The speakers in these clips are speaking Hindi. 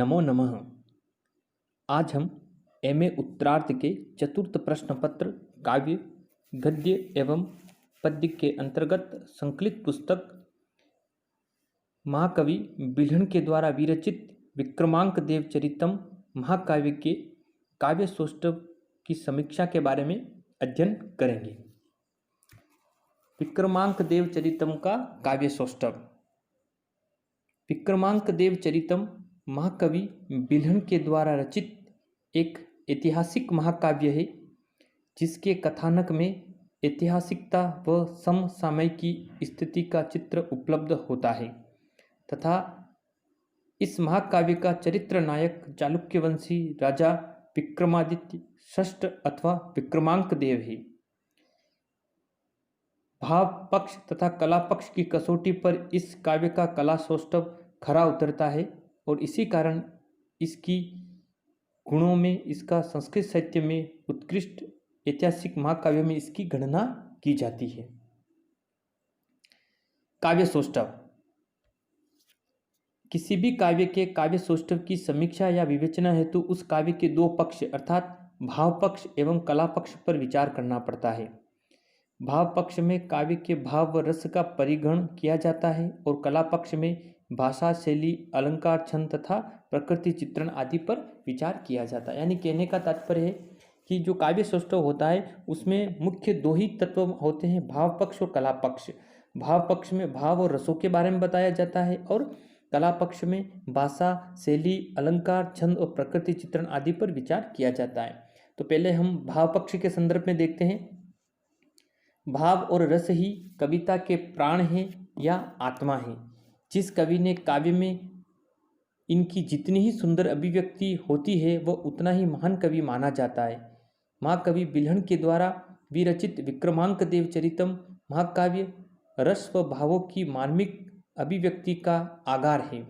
नमो नमः। आज हम एमए उत्तरार्ध के चतुर्थ प्रश्न पत्र काव्य गद्य एवं पद्य के अंतर्गत संकलित पुस्तक महाकवि बिल्हण के द्वारा विरचित विक्रमांक देव चरितम महाकाव्य के काव्य सौष्ठव की समीक्षा के बारे में अध्ययन करेंगे। विक्रमांक देव चरितम का काव्य सौष्ठव। विक्रमांक देव चरितम महाकवि बिल्हण के द्वारा रचित एक ऐतिहासिक महाकाव्य है, जिसके कथानक में ऐतिहासिकता व समसामयिकी स्थिति का चित्र उपलब्ध होता है तथा इस महाकाव्य का चरित्र नायक चालुक्यवंशी राजा विक्रमादित्य षष्ठ अथवा विक्रमांक देव है। भाव पक्ष तथा कला पक्ष की कसौटी पर इस काव्य का कला सौष्ठव खरा उतरता है और इसी कारण इसकी गुणों में, इसका संस्कृत साहित्य में उत्कृष्ट ऐतिहासिक महाकाव्य में इसकी गणना की जाती है। काव्य सौष्ठव। किसी भी काव्य के काव्य सौष्ठव की समीक्षा या विवेचना हेतु उस काव्य के दो पक्ष अर्थात भाव पक्ष एवं कला पक्ष पर विचार करना पड़ता है। भाव पक्ष में काव्य के भाव व रस का परिगणन किया जाता है और कला पक्ष में भाषा, शैली, अलंकार, छंद तथा प्रकृति चित्रण आदि पर विचार किया जाता है। यानी कहने का तात्पर्य है कि जो काव्य सौष्ठव होता है उसमें मुख्य दो ही तत्व होते हैं, भाव पक्ष और कला पक्ष। भाव पक्ष में भाव और रसों के बारे में बताया जाता है और कला पक्ष में भाषा, शैली, अलंकार, छंद और प्रकृति चित्रण आदि पर विचार किया जाता है। तो पहले हम भाव पक्ष के संदर्भ में देखते हैं। भाव और रस ही कविता के प्राण हैं या आत्मा है। जिस कवि ने काव्य में इनकी जितनी ही सुंदर अभिव्यक्ति होती है वह उतना ही महान कवि माना जाता है। महाकवि बिल्हण के द्वारा विरचित विक्रमांक देव चरितम महाकाव्य रस व भावों की मार्मिक अभिव्यक्ति का आगार है।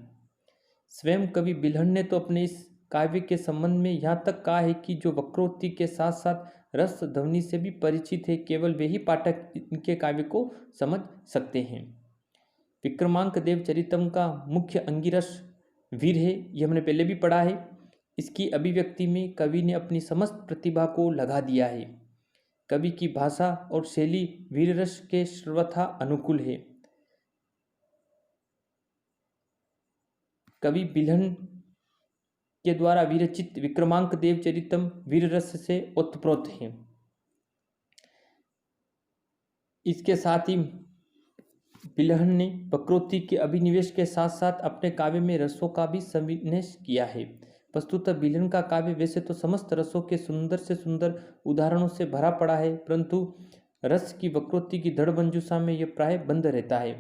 स्वयं कवि बिल्हण ने तो अपने इस काव्य के संबंध में यहाँ तक कहा है कि जो वक्रोक्ति के साथ साथ रस ध्वनि से भी परिचित है, केवल वे ही पाठक इनके काव्य को समझ सकते हैं। विक्रमांक देव चरितम का मुख्य अंगिरस वीर है, यह हमने पहले भी पढ़ा है। इसकी अभिव्यक्ति में कवि ने अपनी समस्त प्रतिभा को लगा दिया है। कवि की भाषा और शैली वीर रस के सर्वथा अनुकूल है। कवि बिल्हण के द्वारा विरचित विक्रमांक देव चरितम वीर रस से ओतप्रोत है। इसके साथ ही बिल्हण ने वक्रोक्ति के अभिनिवेश के साथ साथ अपने काव्य में रसों का भी सन्निवेश किया है। वस्तुतः बिल्हण का काव्य वैसे तो समस्त रसों के सुंदर से सुंदर उदाहरणों से भरा पड़ा है, परंतु रस की वक्रोक्ति की धड़ मंजूषा में यह प्राय बंद रहता है।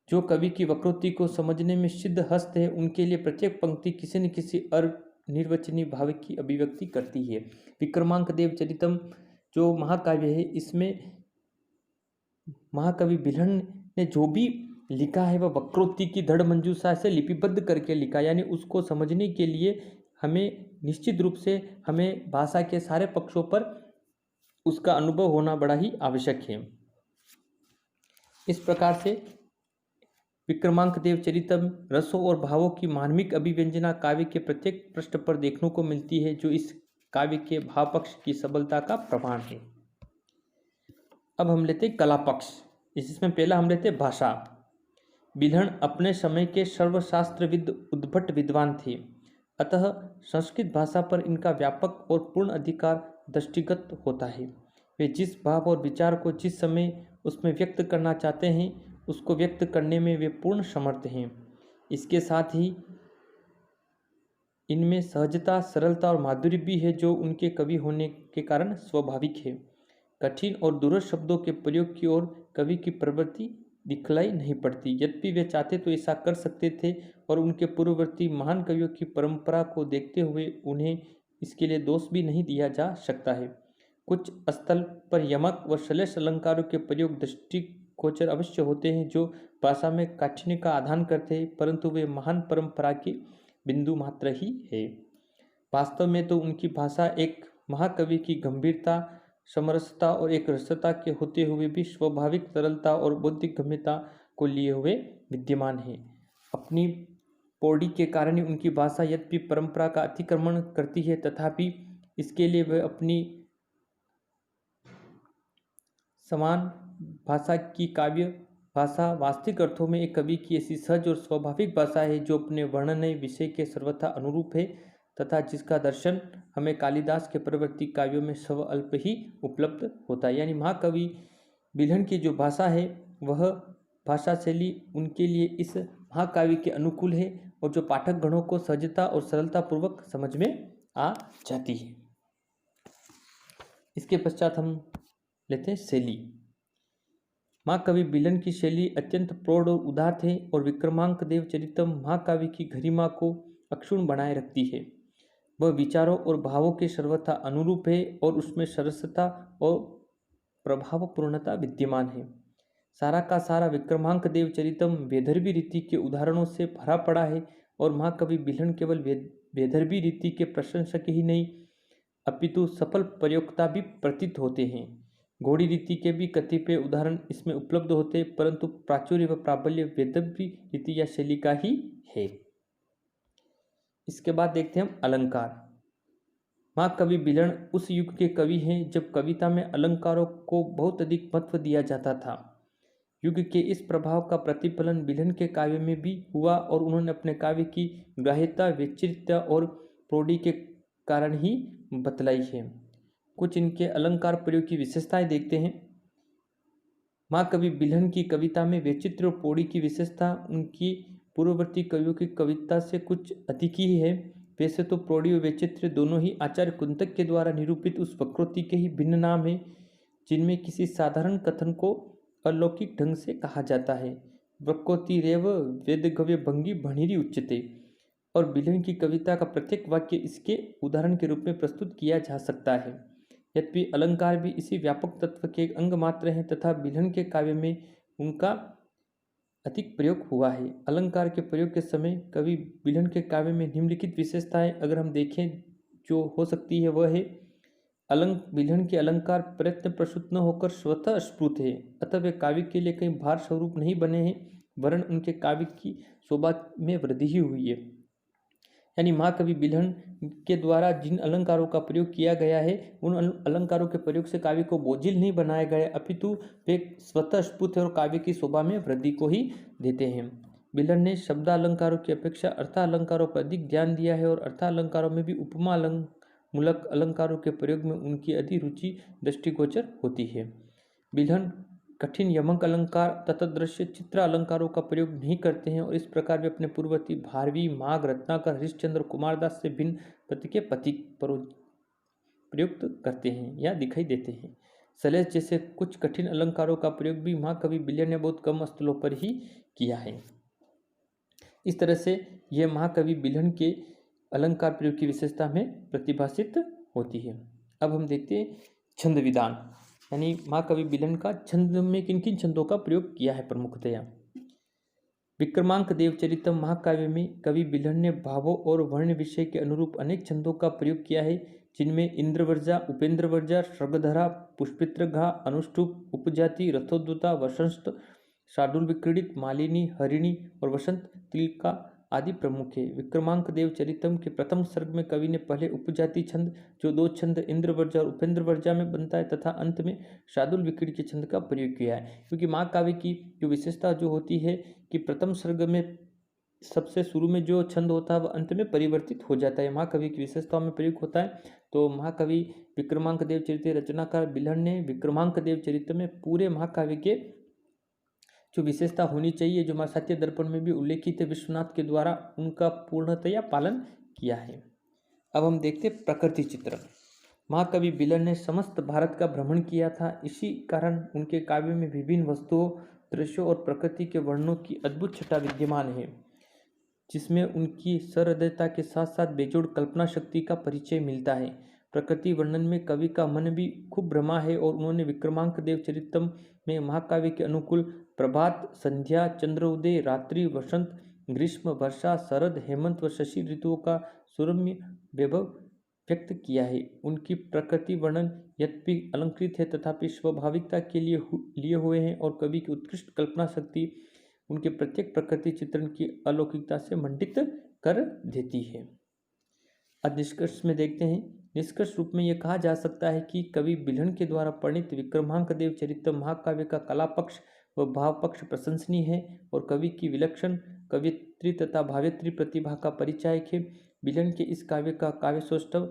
जो कवि की वक्रोक्ति को समझने में सिद्ध हस्त है, उनके लिए प्रत्येक पंक्ति किसी न किसी अनिर्वचनीय भाव की अभिव्यक्ति करती है। विक्रमांक देव चरितम जो महाकाव्य है, इसमें महाकवि बिल्हण ने जो भी लिखा है वह वक्रोक्ति की धड़ मंजूषा से लिपिबद्ध करके लिखा, यानी उसको समझने के लिए हमें निश्चित रूप से हमें भाषा के सारे पक्षों पर उसका अनुभव होना बड़ा ही आवश्यक है। इस प्रकार से विक्रमांक देव चरितम रसों और भावों की मार्मिक अभिव्यंजना काव्य के प्रत्येक पृष्ठ पर देखने को मिलती है, जो इस काव्य के भाव पक्ष की सबलता का प्रमाण है। अब हम लेते कला पक्ष। इसमें पहला हम लेते भाषा। बिल्हण अपने समय के सर्वशास्त्रविद उद्भट विद्वान थे, अतः संस्कृत भाषा पर इनका व्यापक और पूर्ण अधिकार दृष्टिगत होता है। वे जिस भाव और विचार को जिस समय उसमें व्यक्त करना चाहते हैं उसको व्यक्त करने में वे पूर्ण समर्थ हैं। इसके साथ ही इनमें सहजता, सरलता और माधुर्य भी है, जो उनके कवि होने के कारण स्वाभाविक है। कठिन और दूरस्थ शब्दों के प्रयोग की ओर कवि की प्रवृत्ति दिखलाई नहीं पड़ती। यद्यपि वे चाहते तो ऐसा कर सकते थे और उनके पूर्ववर्ती महान कवियों की परंपरा को देखते हुए उन्हें इसके लिए दोष भी नहीं दिया जा सकता है। कुछ स्थल पर यमक व श्लेष अलंकारों के प्रयोग दृष्टिगोचर अवश्य होते हैं, जो भाषा में काठिन्य का आधान करते हैं, परंतु वे महान परंपरा के बिंदु मात्र ही है। वास्तव में तो उनकी भाषा एक महाकवि की गंभीरता, समरसता और एक रसता के होते हुए भी स्वाभाविक सरलता और बौद्धिक गम्यता को लिए हुए विद्यमान है। अपनी पौड़ी के कारण ही उनकी भाषा यद्यपि परंपरा का अतिक्रमण करती है, तथापि इसके लिए वह अपनी समान भाषा की काव्य भाषा वास्तविक अर्थों में एक कवि की ऐसी सहज और स्वाभाविक भाषा है जो अपने वर्णनय विषय के सर्वथा अनुरूप है तथा जिसका दर्शन हमें कालिदास के परवर्ती काव्यों में स्वअल्प ही उपलब्ध होता है। यानी महाकवि बिल्हण की जो भाषा है वह भाषा शैली उनके लिए इस महाकाव्य के अनुकूल है और जो पाठक गणों को सहजता और सरलता पूर्वक समझ में आ जाती है। इसके पश्चात हम लेते हैं शैली। महाकवि बिल्हण की शैली अत्यंत प्रौढ़ और उदार है और विक्रमांक देव चरितम महाकाव्य की गरिमा को अक्षुण्ण बनाए रखती है। वह विचारों और भावों के सर्वथा अनुरूप है और उसमें सरसता और प्रभावपूर्णता विद्यमान है। सारा का सारा विक्रमांक देव चरितम वेदर्भी रीति के उदाहरणों से भरा पड़ा है और महाकवि बिल्हण केवल वेदर्भी रीति के प्रशंसक ही नहीं अपितु सफल प्रयोक्ता भी प्रतीत होते हैं। घोड़ी रीति के भी कतिपय उदाहरण इसमें उपलब्ध होते परंतु प्राचुर्य व प्राबल्य वेदर्भी रीति या शैली का ही है। इसके बाद देखते हैं हम अलंकार। महाकवि बिल्हण उस युग के कवि हैं जब कविता में अलंकारों को बहुत अधिक महत्व दिया जाता था। युग के इस प्रभाव का प्रतिफलन बिल्हण के काव्य में भी हुआ और उन्होंने अपने काव्य की ग्राह्यता वैचित्र्य और प्रौढ़ि के कारण ही बतलाई है। कुछ इनके अलंकार प्रयोग की विशेषताएं देखते हैं। महाकवि बिल्हण की कविता में वैचित्र्य और प्रौढ़ि की विशेषता उनकी पूर्ववर्ती कवियों की कविता से कुछ अधिक ही है। वैसे तो प्रौढ़ि और वैचित्र्य दोनों ही आचार्य कुंतक के द्वारा निरूपित उस वक्रोक्ति के ही भिन्न नाम हैं जिनमें किसी साधारण कथन को अलौकिक ढंग से कहा जाता है। वक्रोक्ति रेव वेदगव्य भंगी भणिरी उच्यते और बिल्हण की कविता का प्रत्येक वाक्य इसके उदाहरण के रूप में प्रस्तुत किया जा सकता है। यद्यपि अलंकार भी इसी व्यापक तत्व के एक अंग मात्र हैं तथा बिल्हण के काव्य में उनका अधिक प्रयोग हुआ है। अलंकार के प्रयोग के समय कवि बिल्हण के काव्य में निम्नलिखित विशेषताएं अगर हम देखें जो हो सकती है वह है बिल्हण के अलंकार प्रयत्न प्रसूत न होकर स्वतः स्फुट है, अतः वे काव्य के लिए कहीं भार स्वरूप नहीं बने हैं वरन उनके काव्य की शोभा में वृद्धि ही हुई है। यानी महाकवि बिल्हण के द्वारा जिन अलंकारों का प्रयोग किया गया है उन अलंकारों के प्रयोग से काव्य को बोझिल नहीं बनाया गया अपितु वे स्वतः स्फुट और काव्य की शोभा में वृद्धि को ही देते हैं। बिल्हण ने शब्दालंकारों की अपेक्षा अर्थालंकारों पर अधिक ध्यान दिया है और अर्थालंकारों में भी उपमा मूलक अलंकारों के प्रयोग में उनकी अधिक रुचि दृष्टिगोचर होती है। बिल्हण कठिन यमक अलंकार तथा दृश्य चित्र अलंकारों का प्रयोग नहीं करते हैं और इस प्रकार वे अपने पूर्ववर्ती भारवी माघ रत्नाकर हरिश्चंद्र कुमारदास से भिन्न प्रति के प्रतीक प्रयुक्त करते हैं या दिखाई देते हैं। सलेश जैसे कुछ कठिन अलंकारों का प्रयोग भी महाकवि बिल्हण ने बहुत कम स्थलों पर ही किया है। इस तरह से यह महाकवि बिल्हण के अलंकार प्रयोग की विशेषता में प्रतिभाषित होती है। अब हम देखते हैं छंद विधान, यानी महाकवि बिल्हण का छंद में किन किन छंदों का प्रयोग किया है प्रमुखतया। विक्रमांक देवचरितम महाकाव्य में कवि बिल्हण ने भावों और वर्ण विषय के अनुरूप अनेक छंदों का प्रयोग किया है जिनमें इंद्रवर्जा, उपेंद्रवर्जा, सर्गधरा, पुष्पित्रघा, अनुष्टुप, उपजाति, रथोद्वता, वसंत, शार्दूल विक्रीडित, मालिनी, हरिणी और वसंत तिलका आदि प्रमुख है। विक्रमांक देव चरितम के प्रथम सर्ग में कवि ने पहले उपजाति छंद जो 2 छंद इंद्रवर्जा और उपेंद्रवर्जा में बनता है तथा अंत में शार्दूल विक्रीड के छंद का प्रयोग किया है। क्योंकि महाकाव्य की जो विशेषता जो होती है कि प्रथम सर्ग में सबसे शुरू में जो छंद होता है वह अंत में परिवर्तित हो जाता है, महाकवि की विशेषताओं में प्रयोग होता है। तो महाकवि विक्रमांक देव चरित रचनाकार बिल्हण ने विक्रमांक देव चरित में पूरे महाकाव्य के जो विशेषता होनी चाहिए जो हमारे साहित्य दर्पण में भी उल्लेखित है विश्वनाथ के द्वारा उनका पूर्णतया पालन किया है। अब हम देखते प्रकृति चित्रण। महाकवि बिल्हण ने समस्त भारत का भ्रमण किया था, इसी कारण उनके काव्य में विभिन्न वस्तुओं, दृश्यों और प्रकृति के वर्णनों की अद्भुत छटा विद्यमान है जिसमें उनकी सहृदयता के साथ साथ बेजोड़ कल्पना शक्ति का परिचय मिलता है। प्रकृति वर्णन में कवि का मन भी खूब भ्रमा है और उन्होंने विक्रमांक देव चरितम में महाकाव्य के अनुकूल प्रभात, संध्या, चंद्रोदय, रात्रि, वसंत, ग्रीष्म, वर्षा, शरद, हेमंत व शशि ऋतुओं का सुरम्य वैभव व्यक्त किया है। उनकी प्रकृति वर्णन यद्यपि अलंकृत है तथापि स्वाभाविकता के लिए हुए हैं और कवि की उत्कृष्ट कल्पना शक्ति उनके प्रत्येक प्रकृति चित्रण की अलौकिकता से मंडित कर देती है। अब निष्कर्ष में देखते हैं। निष्कर्ष रूप में यह कहा जा सकता है कि कवि बिल्हण के द्वारा प्रणीत विक्रमांक देव चरित्र महाकाव्य का कला पक्ष व भाव पक्ष प्रशंसनीय है और कवि की विलक्षण कवियत्री तथा भावयत्री प्रतिभा का परिचायक है। बिल्हण के इस काव्य का काव्य सौष्ठव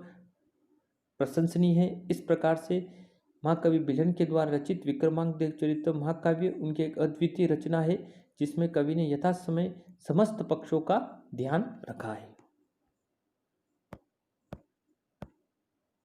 प्रशंसनीय है। इस प्रकार से महाकवि बिल्हण के द्वारा रचित विक्रमांक देव चरित्र महाकाव्य उनकी एक अद्वितीय रचना है, जिसमें कवि ने यथासमय समस्त पक्षों का ध्यान रखा है।